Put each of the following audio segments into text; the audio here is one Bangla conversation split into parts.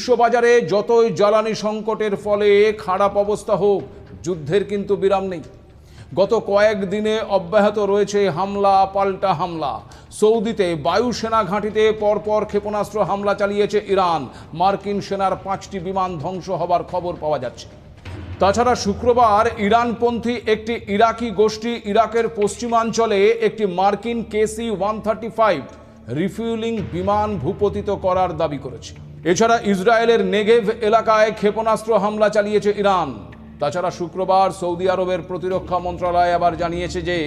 বিশ্ববাজারে যতই জ্বালানি সংকটের ফলে খারাপ অবস্থা হোক, যুদ্ধের কিন্তু বিরাম নেই। গত কয়েকদিনে অব্যাহত রয়েছে হামলা পাল্টা হামলা। সৌদিতে বায়ুসেনা ঘাঁটিতে পরপর ক্ষেপণাস্ত্র হামলা চালিয়েছে ইরান। মার্কিন সেনার 5টি বিমান ধ্বংস হবার খবর পাওয়া যাচ্ছে। তাছাড়া শুক্রবার ইরানপন্থী একটি ইরাকি গোষ্ঠী ইরাকের পশ্চিমাঞ্চলে একটি মার্কিন KC-135 রিফুয়েলিং বিমান ভূপতিত করার দাবি করেছে। এছাড়া ইসরায়েলের নেগেভ এলাকায় ক্ষেপণাস্ত্র হামলা চালিয়েছে ইরান। তাছাড়া শুক্রবার সৌদি আরবের প্রতিরক্ষা মন্ত্রণালয় আবার জানিয়েছে যে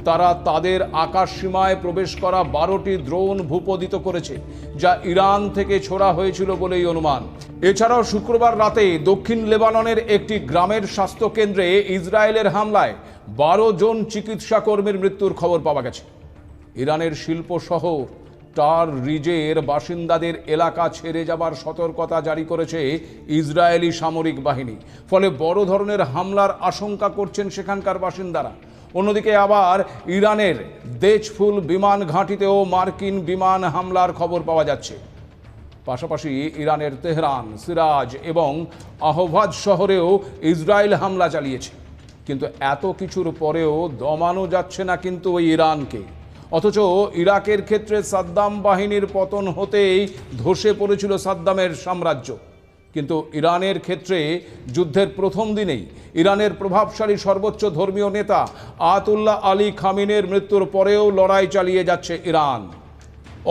তারা তাদের আকাশ সীমায় প্রবেশ করা 12টি ড্রোন ভূপতিত করেছে, যা ইরান থেকে ছোড়া হয়েছিল বলেই অনুমান। এছাড়াও শুক্রবার রাতে দক্ষিণ লেবাননের একটি গ্রামের স্বাস্থ্যকেন্দ্রে ইসরায়েলের হামলায় 12 জন চিকিৎসা কর্মীর মৃত্যুর খবর পাওয়া গেছে। ইরানের শিল্প শহর টার রিজের বাসিন্দাদের এলাকা ছেড়ে যাবার সতর্কতা জারি করেছে ইসরায়েলি সামরিক বাহিনী। ফলে বড় ধরনের হামলার আশঙ্কা করছেন সেখানকার বাসিন্দারা। অন্যদিকে আবার ইরানের দেজফুল বিমান ঘাঁটিতেও মার্কিন বিমান হামলার খবর পাওয়া যাচ্ছে। পাশাপাশি ইরানের তেহরান, সিরাজ এবং আহভাজ শহরেও ইসরায়েল হামলা চালিয়েছে। কিন্তু এত কিছুর পরেও দমানো যাচ্ছে না কিন্তু ওই ইরানকে। অথচ ইরাকের ক্ষেত্রে সাদ্দাম বাহিনীর পতন হতেই ধসে পড়েছিল সাদ্দামের সাম্রাজ্য। কিন্তু ইরানের ক্ষেত্রে যুদ্ধের প্রথম দিনেই ইরানের প্রভাবশালী সর্বোচ্চ ধর্মীয় নেতা আয়াতুল্লাহ আলী খামিনের মৃত্যুর পরেও লড়াই চালিয়ে যাচ্ছে ইরান।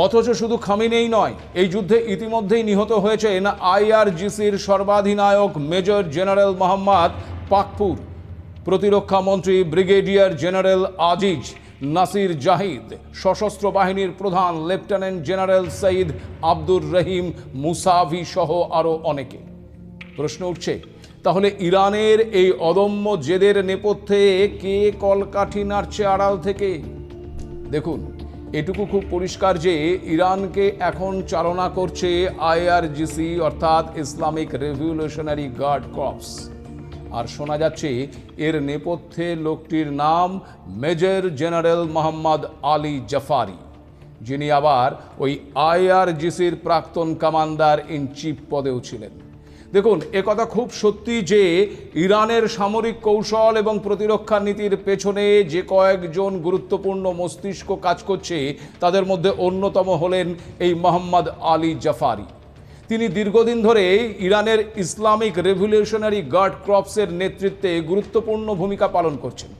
অথচ শুধু খামিনেই নয়, এই যুদ্ধে ইতিমধ্যেই নিহত হয়েছেন IRGCর সর্বাধিনায়ক মেজর জেনারেল মোহাম্মদ পাকপুর, প্রতিরক্ষা মন্ত্রী ব্রিগেডিয়ার জেনারেল আজিজ নাসির জাহিদ, সশস্ত্র বাহিনীর প্রধান লেফটেন্যান্ট জেনারেল সঈদ আব্দুর রহিম মুসাভি সহ আরও অনেকে। প্রশ্ন উঠছে, তাহলে ইরানের এই অদম্য জেদের নেপথ্যে কে কলকাঠি নাড়ছে আড়াল থেকে? দেখুন, এটুকু খুব পরিষ্কার যে ইরানকে এখন চালনা করছে IRGC অর্থাৎ ইসলামিক রেভলিউশনারি গার্ড কর্পস। আর শোনা যাচ্ছে এর নেপথ্যে লোকটির নাম মেজর জেনারেল মোহাম্মদ আলী জাফারি, যিনি আবার ওই IRGCর প্রাক্তন কমান্ডার ইন চিফ পদেও ছিলেন। দেখুন, একথা খুব সত্যি যে ইরানের সামরিক কৌশল এবং প্রতিরক্ষা নীতির পেছনে যে কয়েকজন গুরুত্বপূর্ণ মস্তিষ্ক কাজ করছে, তাদের মধ্যে অন্যতম হলেন এই মোহাম্মদ আলী জাফারি। তিনি দীর্ঘদিন ধরে ইরানের ইসলামিক রেভলিউশনারি গার্ড কর্পসের নেতৃত্বে গুরুত্বপূর্ণ ভূমিকা পালন করছেন।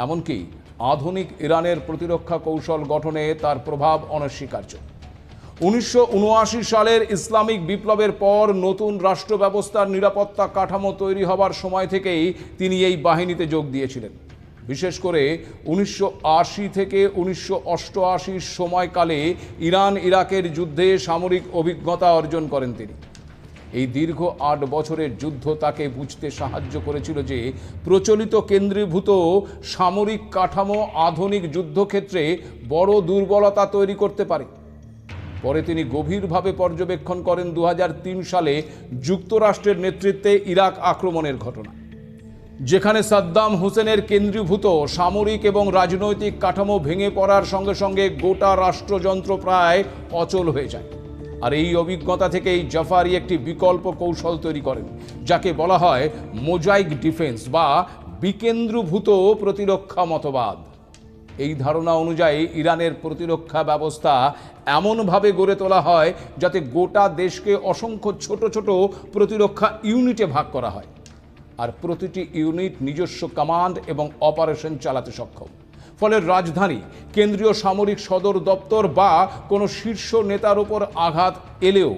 এমনকি আধুনিক ইরানের প্রতিরক্ষা কৌশল গঠনে তার প্রভাব অনস্বীকার্য। 1979 সালের ইসলামিক বিপ্লবের পর নতুন রাষ্ট্র ব্যবস্থার নিরাপত্তা কাঠামো তৈরি হবার সময় থেকেই তিনি এই বাহিনীতে যোগ দিয়েছিলেন। বিশেষ করে 1980 থেকে 1988 সময়কালে ইরান ইরাকের যুদ্ধে সামরিক অভিজ্ঞতা অর্জন করেন তিনি। এই দীর্ঘ 8 বছরের যুদ্ধ তাকে বুঝতে সাহায্য করেছিল যে প্রচলিত কেন্দ্রীভূত সামরিক কাঠামো আধুনিক যুদ্ধক্ষেত্রে বড় দুর্বলতা তৈরি করতে পারে। পরে তিনি গভীরভাবে পর্যবেক্ষণ করেন 2003 সালে যুক্তরাষ্ট্রের নেতৃত্বে ইরাক আক্রমণের ঘটনা, যেখানে সাদ্দাম হুসেনের কেন্দ্রীভূত সামরিক এবং রাজনৈতিক কাঠামো ভেঙে পড়ার সঙ্গে সঙ্গে গোটা রাষ্ট্রযন্ত্র প্রায় অচল হয়ে যায়। আর এই অভিজ্ঞতা থেকেই জাফারি একটি বিকল্প কৌশল তৈরি করেন, যাকে বলা হয় মোজাইক ডিফেন্স বা বিকেন্দ্রীভূত প্রতিরক্ষা মতবাদ। এই ধারণা অনুযায়ী ইরানের প্রতিরক্ষা ব্যবস্থা এমনভাবে গড়ে তোলা হয় যাতে গোটা দেশকে অসংখ্য ছোট ছোট প্রতিরক্ষা ইউনিটে ভাগ করা হয়, আর প্রতিটি ইউনিট নিজস্ব কমান্ড এবং অপারেশন চালাতে সক্ষম। ফলে রাজধানী, কেন্দ্রীয় সামরিক সদর দপ্তর বা কোনো শীর্ষ নেতার উপর আঘাত এলেও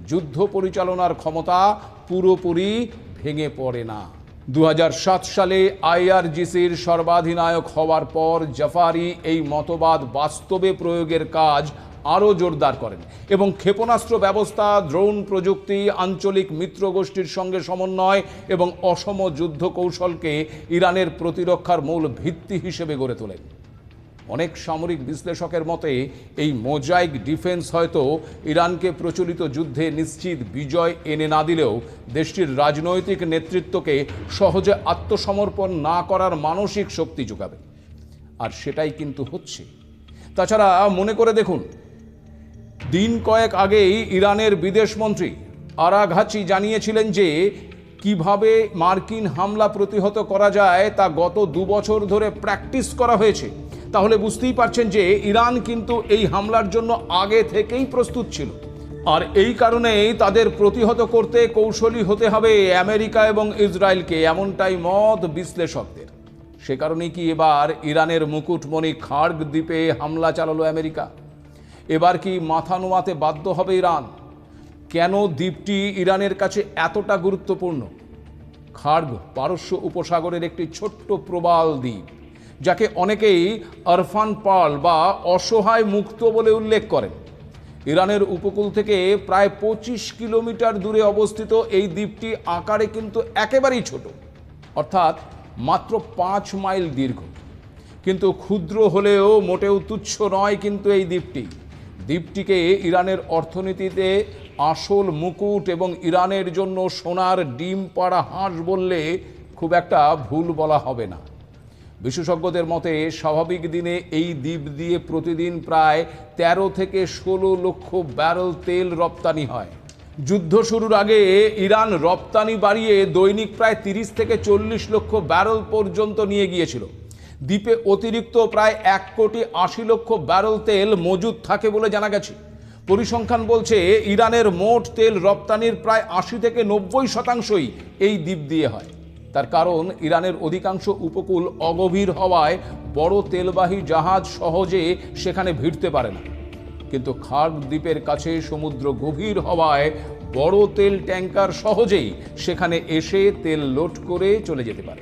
যুদ্ধ পরিচালনার ক্ষমতা পুরোপুরি ভেঙে পড়ে না। 2007 সালে IRGCর সর্বাধিনায়ক হওয়ার পর জাফারি এই মতবাদ বাস্তবে প্রয়োগের কাজ আরও জোরদার করেন এবং ক্ষেপণাস্ত্র ব্যবস্থা, ড্রোন প্রযুক্তি, আঞ্চলিক মিত্র গোষ্ঠীর সঙ্গে সমন্বয় এবং অসম যুদ্ধ কৌশলকে ইরানের প্রতিরক্ষার মূল ভিত্তি হিসেবে গড়ে তোলেন। অনেক সামরিক বিশ্লেষকের মতে এই মোজাইক ডিফেন্স হয়তো ইরানকে প্রচলিত যুদ্ধে নিশ্চিত বিজয় এনে না দিলেও দেশটির রাজনৈতিক নেতৃত্বকে সহজে আত্মসমর্পণ না করার মানসিক শক্তি যোগাবে। আর সেটাই কিন্তু হচ্ছে। তাছাড়া মনে করে দেখুন, দিন কয়েক আগেই ইরানের বিদেশমন্ত্রী আরাঘাচি জানিয়েছিলেন যে কিভাবে মার্কিন হামলা প্রতিহত করা যায় তা গত 2 বছর ধরে প্র্যাকটিস করা হয়েছে। তাহলে বুঝতেই পারছেন যে ইরান কিন্তু এই হামলার জন্য আগে থেকেই প্রস্তুত ছিল, আর এই কারণেই তাদের প্রতিহত করতে কৌশলী হতে হবে আমেরিকা এবং ইসরায়েলকে, এমনটাই মত বিশ্লেষকদের। সে কারণেই কি এবার ইরানের মুকুটমণি খার্গ দ্বীপে হামলা চালালো আমেরিকা? এবার কি মাথা নোয়াতে বাধ্য হবে ইরান? কেন দ্বীপটি ইরানের কাছে এতটা গুরুত্বপূর্ণ? খার্গ পারস্য উপসাগরের একটি ছোট্ট প্রবাল দ্বীপ, যাকে অনেকেই আরফান পার্ল বা অসহায় মুক্ত বলে উল্লেখ করেন। ইরানের উপকূল থেকে প্রায় 25 কিলোমিটার দূরে অবস্থিত এই দ্বীপটি আকারে কিন্তু একেবারেই ছোট, অর্থাৎ মাত্র 5 মাইল দীর্ঘ। কিন্তু ক্ষুদ্র হলেও মোটেও তুচ্ছ নয় কিন্তু এই দ্বীপটিকে ইরানের অর্থনীতিতে আসল মুকুট এবং ইরানের জন্য সোনার ডিম পাড়া হাঁস বললে খুব একটা ভুল বলা হবে না। বিশেষজ্ঞদের মতে স্বাভাবিক দিনে এই দ্বীপ দিয়ে প্রতিদিন প্রায় 13 থেকে 16 লক্ষ ব্যারেল তেল রপ্তানি হয়। যুদ্ধ শুরুর আগে ইরান রপ্তানি বাড়িয়ে দৈনিক প্রায় 30 থেকে 40 লক্ষ ব্যারেল পর্যন্ত নিয়ে গিয়েছিল। দ্বীপে অতিরিক্ত প্রায় 1,80,00,000 ব্যারেল তেল মজুদ থাকে বলে জানা গেছে। পরিসংখ্যান বলছে ইরানের মোট তেল রপ্তানির প্রায় 80 থেকে 90% এই দ্বীপ দিয়ে হয়। তার কারণ ইরানের অধিকাংশ উপকূল অগভীর হওয়ায় বড় তেলবাহী জাহাজ সহজে সেখানে ভিড়তে পারে না। কিন্তু খার্গ দ্বীপের কাছে সমুদ্র গভীর হওয়ায় বড় তেল ট্যাঙ্কার সহজেই সেখানে এসে তেল লোড করে চলে যেতে পারে।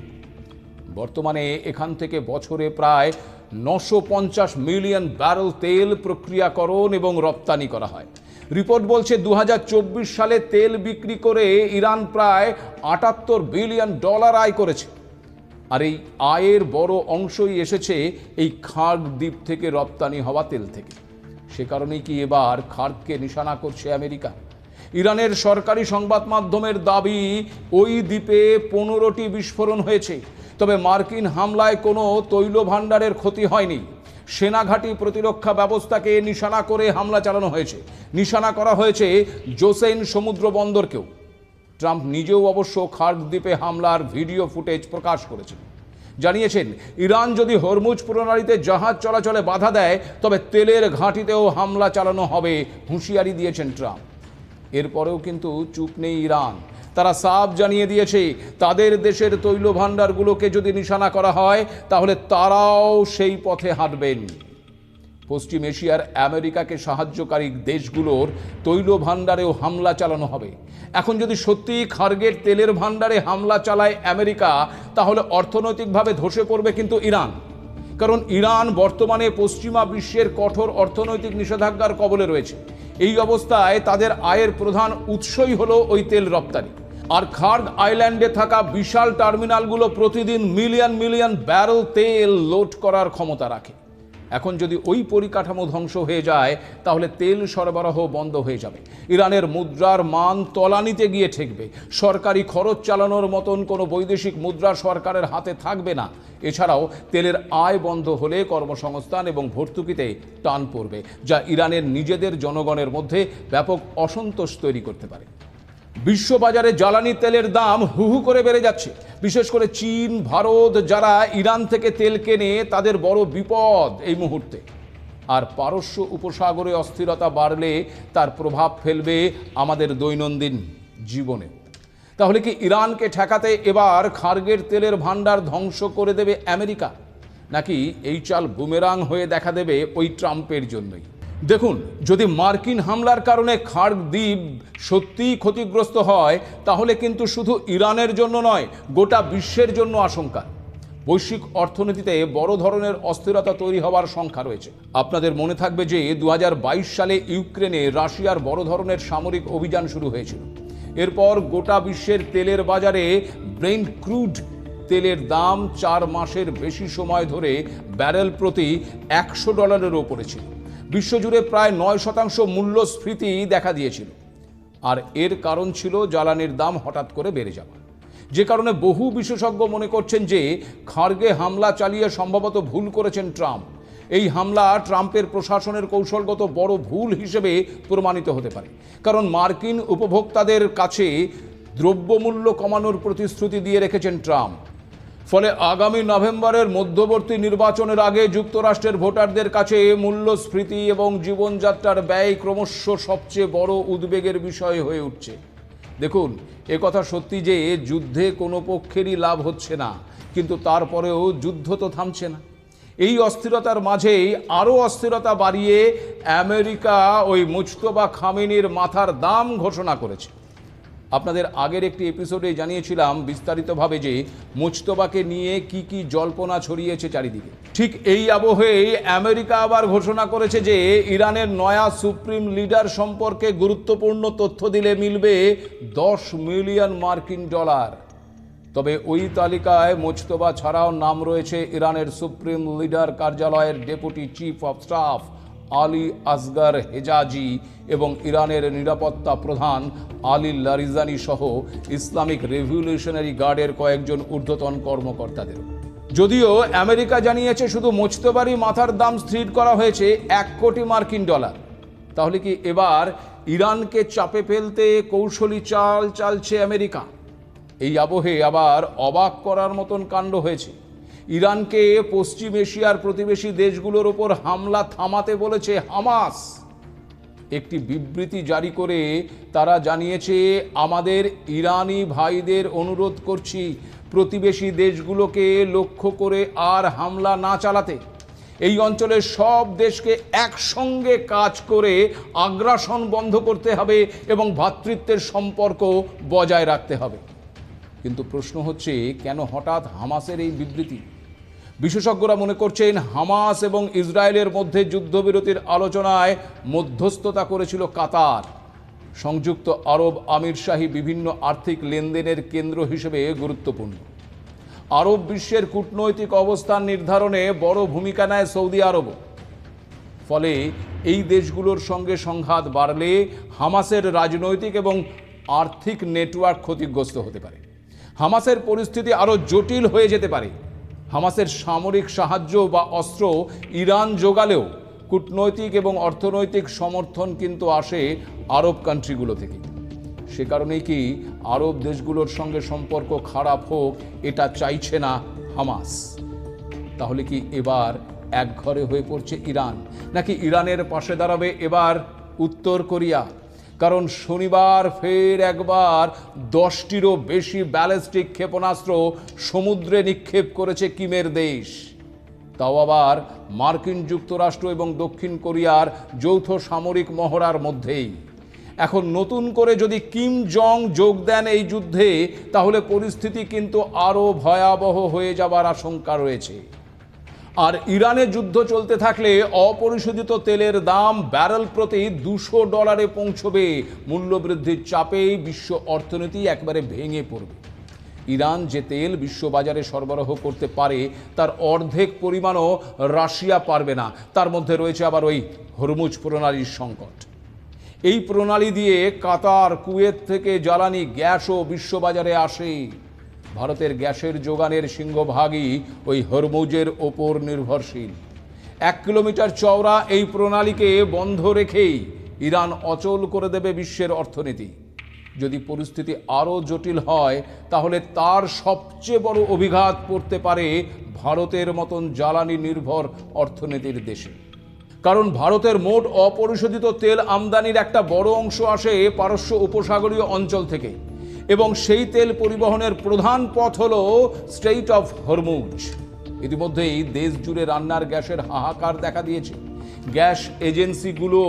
বর্তমানে এখান থেকে বছরে প্রায় 950 মিলিয়ন ব্যারেল তেল প্রক্রিয়াকরণ এবং রপ্তানি করা হয়। রিপোর্ট বলছে 2024 সালে তেল বিক্রি করে ইরান প্রায় $78 বিলিয়ন আয় করেছে। আর এই আয়ের বড় অংশই এসেছে এই খার্গ দ্বীপ থেকে রপ্তানি হওয়া তেল থেকে। সে কারণেই কি এবার খার্গকে নিশানা করছে আমেরিকা? ইরানের সরকারি সংবাদ মাধ্যমের দাবি ওই দ্বীপে 15টি বিস্ফোরণ হয়েছে, তবে মার্কিন হামলায় কোনো তৈল ভাণ্ডারের ক্ষতি হয়নি। সেনাঘাঁটি প্রতিরক্ষা ব্যবস্থাকে নিশানা করে হামলা চালানো হয়েছে। নিশানা করা হয়েছে জোসেইন সমুদ্র বন্দরকেও। ট্রাম্প নিজেও অবশ্য খার্গ দ্বীপে হামলার ভিডিও ফুটেজ প্রকাশ করেছেন। জানিয়েছেন ইরান যদি হরমুজ প্রণালীতে জাহাজ চলাচলে বাধা দেয় তবে তেলের ঘাঁটিতেও হামলা চালানো হবে, হুঁশিয়ারি দিয়েছেন ট্রাম্প। এরপরেও কিন্তু চুপ নেই ইরান। তারা সাফ জানিয়ে দিয়েছে তাদের দেশের তৈল ভাণ্ডারগুলোকে যদি নিশানা করা হয় তাহলে তারাও সেই পথে হাঁটবেন। পশ্চিম এশিয়ার আমেরিকাকে সাহায্যকারী দেশগুলোর তৈল ভাণ্ডারেও হামলা চালানো হবে। এখন যদি সত্যি খার্গের তেলের ভাণ্ডারে হামলা চালায় আমেরিকা তাহলে অর্থনৈতিকভাবে ধসে পড়বে কিন্তু ইরান। কারণ ইরান বর্তমানে পশ্চিমা বিশ্বের কঠোর অর্থনৈতিক নিষেধাজ্ঞার কবলে রয়েছে। এই অবস্থায় তাদের আয়ের প্রধান উৎসই হলো ওই তেল রপ্তানি। আর খার্গ আইল্যান্ডে থাকা বিশাল টার্মিনালগুলো প্রতিদিন মিলিয়ন মিলিয়ন ব্যারেল তেল লোড করার ক্ষমতা রাখে। এখন যদি ওই পরিকাঠামো ধ্বংস হয়ে যায় তাহলে তেল সরবরাহ বন্ধ হয়ে যাবে। ইরানের মুদ্রার মান তলানিতে গিয়ে ঠেকবে। সরকারি খরচ চালানোর মতন কোনো বৈদেশিক মুদ্রা সরকারের হাতে থাকবে না। এছাড়াও তেলের আয় বন্ধ হলে কর্মসংস্থান এবং ভর্তুকিতে টান পড়বে, যা ইরানের নিজেদের জনগণের মধ্যে ব্যাপক অসন্তোষ তৈরি করতে পারে। বিশ্ববাজারে জ্বালানি তেলের দাম হু হু করে বেড়ে যাচ্ছে। বিশেষ করে চীন, ভারত যারা ইরান থেকে তেল কেনে তাদের বড় বিপদ এই মুহূর্তে। আর পারস্য উপসাগরে অস্থিরতা বাড়লে তার প্রভাব ফেলবে আমাদের দৈনন্দিন জীবনে। তাহলে কি ইরানকে ঠেকাতে এবার খার্গের তেলের ভাণ্ডার ধ্বংস করে দেবে আমেরিকা, নাকি এই চাল বুমেরাং হয়ে দেখা দেবে ওই ট্রাম্পের জন্যই? দেখুন, যদি মার্কিন হামলার কারণে খার্গ দ্বীপ সত্যিই ক্ষতিগ্রস্ত হয় তাহলে কিন্তু শুধু ইরানের জন্য নয়, গোটা বিশ্বের জন্য আশঙ্কা। বৈশ্বিক অর্থনীতিতে বড় ধরনের অস্থিরতা তৈরি হওয়ার সংখ্যা রয়েছে। আপনাদের মনে থাকবে যে 2022 সালে ইউক্রেনে রাশিয়ার বড় ধরনের সামরিক অভিযান শুরু হয়েছিল। এরপর গোটা বিশ্বের তেলের বাজারে ব্রেন্ট ক্রুড তেলের দাম 4 মাসের বেশি সময় ধরে ব্যারেল প্রতি $100 ওপরে ছিল। বিশ্বজুড়ে প্রায় 9% মূল্যস্ফীতি দেখা দিয়েছিল। আর এর কারণ ছিল জ্বালানির দাম হঠাৎ করে বেড়ে যাওয়া, যে কারণে বহু বিশেষজ্ঞ মনে করছেন যে খার্গে হামলা চালিয়ে সম্ভবত ভুল করেছেন ট্রাম্প। এই হামলা ট্রাম্পের প্রশাসনের কৌশলগত বড় ভুল হিসেবে প্রমাণিত হতে পারে, কারণ মার্কিন উপভোক্তাদের কাছে দ্রব্যমূল্য কমানোর প্রতিশ্রুতি দিয়ে রেখেছেন ট্রাম্প। ফলে আগামী নভেম্বরের মধ্যবর্তী নির্বাচনের আগে যুক্তরাষ্ট্রের ভোটারদের কাছে মূল্যস্ফীতি এবং জীবনযাত্রার ব্যয় ক্রমশ সবচেয়ে বড় উদ্বেগের বিষয় হয়ে উঠছে। দেখুন, একথা সত্যি যে যুদ্ধে কোনো পক্ষেরই লাভ হচ্ছে না, কিন্তু তারপরেও যুদ্ধ তো থামছে না। এই অস্থিরতার মাঝেই আরও অস্থিরতা বাড়িয়ে আমেরিকা ওই মুজতবা খামেনির মাথার দাম ঘোষণা করেছে। আপনাদের আগের একটি এপিসোডে জানিয়েছিলাম বিস্তারিতভাবে যে মুজতবাকে নিয়ে কি কি জল্পনা ছড়িয়েছে চারিদিকে। ঠিক এই আবহেই আমেরিকা আবার ঘোষণা করেছে যে ইরানের নয়া সুপ্রিম লিডার সম্পর্কে গুরুত্বপূর্ণ তথ্য দিলে মিলবে $10 মিলিয়ন। তবে ওই তালিকায় মুজতবা ছাড়াও নাম রয়েছে ইরানের সুপ্রিম লিডার কার্যালয়ের deputy chief of staff Ali Asghar Hejazi এবং ইরানের নিরাপত্তা প্রধান আলী লারিজানি সহ ইসলামিক রেভলিউশনারি গার্ডের কয়েকজন ঊর্ধ্বতন কর্মকর্তাদের। যদিও আমেরিকা জানিয়েছে শুধু মুজতবারই মাথার দাম স্থির করা হয়েছে $1 কোটি। তাহলে কি এবার ইরানকে চাপে ফেলতে কৌশলী চাল চালছে আমেরিকা? এই আবহে আবার অবাক করার মতন কাণ্ড হয়েছে। ইরানকে পশ্চিম এশিয়ার প্রতিবেশী দেশগুলোর ওপর হামলা থামাতে বলেছে হামাস। একটি বিবৃতি জারি করে তারা জানিয়েছে, আমাদের ইরানি ভাইদের অনুরোধ করছি প্রতিবেশী দেশগুলোকে লক্ষ্য করে আর হামলা না চালাতে। এই অঞ্চলের সব দেশকে একসঙ্গে কাজ করে আগ্রাসন বন্ধ করতে হবে এবং ভ্রাতৃত্বের সম্পর্ক বজায় রাখতে হবে। কিন্তু প্রশ্ন হচ্ছে, কেন হঠাৎ হামাসের এই বিবৃতি? বিশেষজ্ঞরা মনে করছেন হামাস এবং ইসরায়েলের মধ্যে যুদ্ধবিরতির আলোচনায় মধ্যস্থতা করেছিল কাতার। সংযুক্ত আরব আমিরশাহী বিভিন্ন আর্থিক লেনদেনের কেন্দ্র হিসেবে গুরুত্বপূর্ণ। আরব বিশ্বের কূটনৈতিক অবস্থান নির্ধারণে বড় ভূমিকা নেয় সৌদি আরবও। ফলে এই দেশগুলোর সঙ্গে সংঘাত বাড়লে হামাসের রাজনৈতিক এবং আর্থিক নেটওয়ার্ক ক্ষতিগ্রস্ত হতে পারে। হামাসের পরিস্থিতি আরও জটিল হয়ে যেতে পারে। হামাসের সামরিক সাহায্য বা অস্ত্র ইরান জোগালেও কূটনৈতিক এবং অর্থনৈতিক সমর্থন কিন্তু আসে আরব কান্ট্রিগুলো থেকে। সে কারণেই কি আরব দেশগুলোর সঙ্গে সম্পর্ক খারাপ হোক এটা চাইছে না হামাস। তাহলে কি এবার একঘরে হয়ে পড়ছে ইরান, নাকি ইরানের পাশে দাঁড়াবে এবার উত্তর কোরিয়া? কারণ শনিবার ফের একবার 10টিরও বেশি ব্যালিস্টিক ক্ষেপণাস্ত্র সমুদ্রে নিক্ষেপ করেছে কিমের দেশ, তাও আবার মার্কিন যুক্তরাষ্ট্র এবং দক্ষিণ কোরিয়ার যৌথ সামরিক মহড়ার মধ্যেই। এখন নতুন করে যদি কিম জং যোগ দেন এই যুদ্ধে, তাহলে পরিস্থিতি কিন্তু আরও ভয়াবহ হয়ে যাবার আশঙ্কা রয়েছে। আর ইরানে যুদ্ধ চলতে থাকলে অপরিশোধিত তেলের দাম ব্যারেল প্রতি $200 পৌঁছবে। মূল্যবৃদ্ধির চাপেই বিশ্ব অর্থনীতি একবারে ভেঙে পড়বে। ইরান যে তেল বিশ্ববাজারে সরবরাহ করতে পারে তার অর্ধেক পরিমাণও রাশিয়া পারবে না। তার মধ্যে রয়েছে আবার ওই হরমুজ প্রণালীর সংকট। এই প্রণালী দিয়ে কাতার, কুয়েত থেকে জ্বালানি গ্যাসও বিশ্ববাজারে আসে। ভারতের গ্যাসের যোগানের সিংহভাগই ওই হরমুজের ওপর নির্ভরশীল। 1 কিলোমিটার চওড়া এই প্রণালীকে বন্ধ রেখেই ইরান অচল করে দেবে বিশ্বের অর্থনীতি। যদি পরিস্থিতি আরও জটিল হয়, তাহলে তার সবচেয়ে বড় অভিঘাত পড়তে পারে ভারতের মতন জ্বালানি নির্ভর অর্থনীতির দেশে। কারণ ভারতের মোট অপরিশোধিত তেল আমদানির একটা বড় অংশ আসে পারস্য উপসাগরীয় অঞ্চল থেকে, এবং সেই তেল পরিবহনের প্রধান পথ হল স্ট্রেইট অফ হরমুজ। ইতিমধ্যেই দেশ জুড়ে রান্নার গ্যাসের হাহাকার দেখা দিয়েছে। গ্যাস এজেন্সিগুলো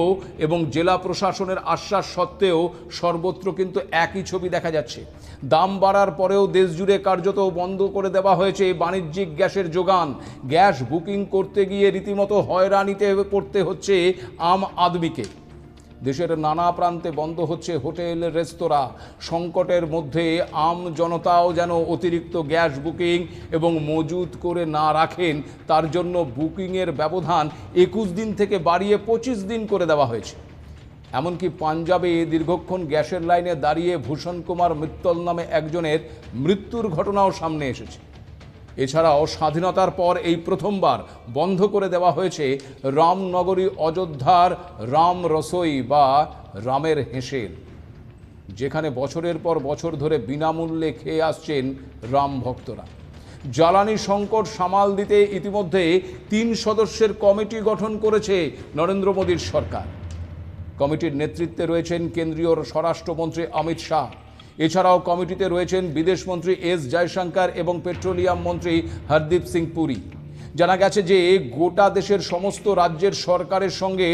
এবং জেলা প্রশাসনের আশ্বাস সত্ত্বেও সর্বত্র কিন্তু একই ছবি দেখা যাচ্ছে। দাম বাড়ার পরেও দেশ জুড়ে কার্যত বন্ধ করে দেওয়া হয়েছে বাণিজ্যিক গ্যাসের যোগান। গ্যাস বুকিং করতে গিয়ে রীতিমতো হয়রানিতে পড়তে হচ্ছে আম আদমিকে। দেশের নানা প্রান্তে বন্ধ হচ্ছে হোটেল, রেস্তোরাঁ। সংকটের মধ্যে আম জনতাও যেন অতিরিক্ত গ্যাস বুকিং এবং মজুত করে না রাখেন, তার জন্য বুকিংয়ের ব্যবধান 21 দিন থেকে বাড়িয়ে 25 দিন করে দেওয়া হয়েছে। এমনকি পাঞ্জাবে দীর্ঘক্ষণ গ্যাসের লাইনে দাঁড়িয়ে ভূষণ কুমার মিত্তল নামে একজনের মৃত্যুর ঘটনাও সামনে এসেছে। এছাড়াও স্বাধীনতার পর এই প্রথমবার বন্ধ করে দেওয়া হয়েছে রামনগরী অযোধ্যার রাম রসোই বা রামের হেঁসেল, যেখানে বছরের পর বছর ধরে বিনামূল্যে খেয়ে আসছেন রাম ভক্তরা। জ্বালানি সংকট সামাল দিতে ইতিমধ্যে 3 সদস্যের কমিটি গঠন করেছে নরেন্দ্র মোদীর সরকার। কমিটির নেতৃত্বে রয়েছেন কেন্দ্রীয় স্বরাষ্ট্রমন্ত্রী অমিত শাহ। এছাড়াও কমিটিতে রয়েছেন বিদেশমন্ত্রী এস জয়শঙ্কর এবং পেট্রোলিয়াম মন্ত্রী হরদীপ সিং পুরী। জানা গেছে যে গোটা দেশের সমস্ত রাজ্যের সরকারের সঙ্গে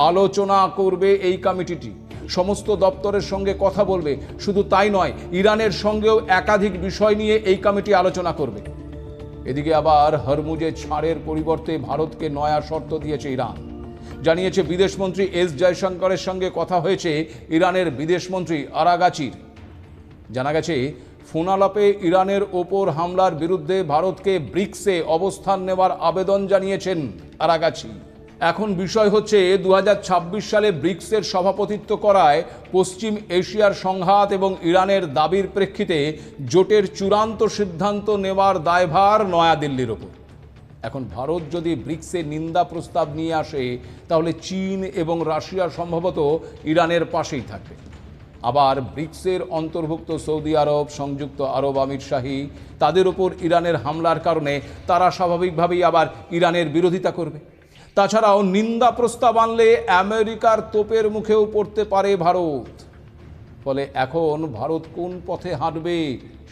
আলোচনা করবে এই কমিটিটি, সমস্ত দপ্তরের সঙ্গে কথা বলবে। শুধু তাই নয়, ইরানের সঙ্গেও একাধিক বিষয় নিয়ে এই কমিটি আলোচনা করবে। এদিকে আবার হরমুজে ছাড়ের পরিবর্তে ভারতকে নয়া শর্ত দিয়েছে ইরান। জানিয়েছে বিদেশমন্ত্রী এস জয়শঙ্করের সঙ্গে কথা হয়েছে ইরানের বিদেশমন্ত্রী আরাগাচির। জানা গেছে ফোনালাপে ইরানের ওপর হামলার বিরুদ্ধে ভারতকে ব্রিক্সে অবস্থান নেওয়ার আবেদন জানিয়েছেন আরাগাচি। এখন বিষয় হচ্ছে 2026 সালে ব্রিক্সের সভাপতিত্ব করায় পশ্চিম এশিয়ার সংঘাত এবং ইরানের দাবির প্রেক্ষিতে জোটের চূড়ান্ত সিদ্ধান্ত নেওয়ার দায়ভার নয়াদিল্লির ওপর। এখন ভারত যদি ব্রিক্সে নিন্দা প্রস্তাব নিয়ে আসে, তাহলে চীন এবং রাশিয়া সম্ভবত ইরানের পাশেই থাকবে। আবার ব্রিক্সের অন্তর্ভুক্ত সৌদি আরব, সংযুক্ত আরব আমিরশাহী, তাদের ওপর ইরানের হামলার কারণে তারা স্বাভাবিকভাবেই আবার ইরানের বিরোধিতা করবে। তাছাড়াও নিন্দা প্রস্তাব আনলে আমেরিকার তোপের মুখেও পড়তে পারে ভারত। ফলে এখন ভারত কোন পথে হাঁটবে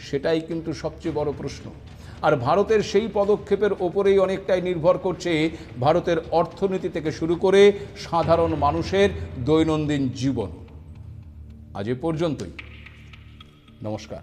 সেটাই কিন্তু সবচেয়ে বড় প্রশ্ন। আর ভারতের সেই পদক্ষেপের ওপরেই অনেকটাই নির্ভর করছে ভারতের অর্থনীতি থেকে শুরু করে সাধারণ মানুষের দৈনন্দিন জীবন। আজ এ পর্যন্তই। নমস্কার।